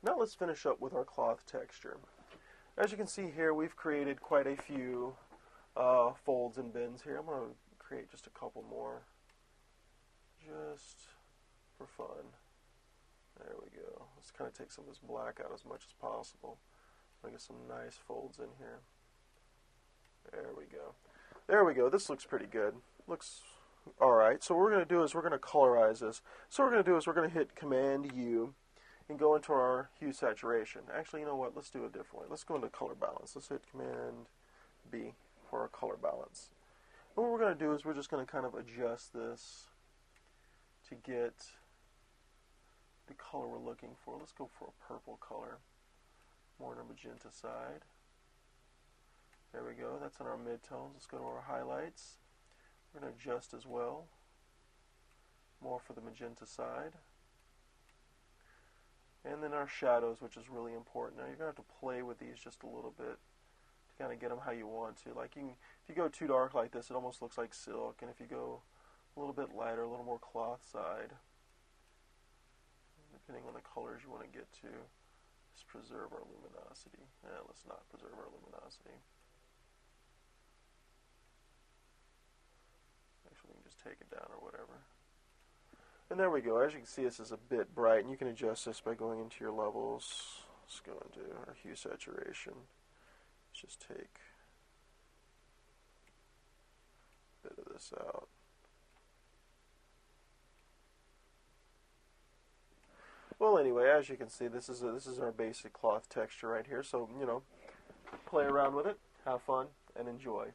Now let's finish up with our cloth texture. As you can see here, we've created quite a few folds and bends here. I'm going to create just a couple more, just for fun. There we go. Let's kind of take some of this black out as much as possible. I'll get some nice folds in here. There we go. There we go. This looks pretty good. Looks alright. So what we're going to do is we're going to colorize this. So what we're going to do is we're going to hit Command U and go into our hue saturation. Actually, you know what? Let's do it a different way. Let's go into color balance. Let's hit Command B for our color balance. And what we're going to do is we're just going to kind of adjust this to get the color we're looking for. Let's go for a purple color, more on the magenta side. There we go. That's in our midtones. Let's go to our highlights. We're going to adjust as well, more for the magenta side. And then our shadows, which is really important. Now you're going to have to play with these just a little bit to kind of get them how you want to. Like if you go too dark like this, it almost looks like silk. And if you go a little bit lighter, a little more cloth side, depending on the colors you want to get to, just preserve our luminosity. Let's not preserve our luminosity. Actually, we can just take it down or whatever. And there we go. As you can see, this is a bit bright, and you can adjust this by going into your levels. Let's go into our hue saturation. Let's just take a bit of this out. Well, anyway, as you can see, this is our basic cloth texture right here. So, play around with it, have fun, and enjoy.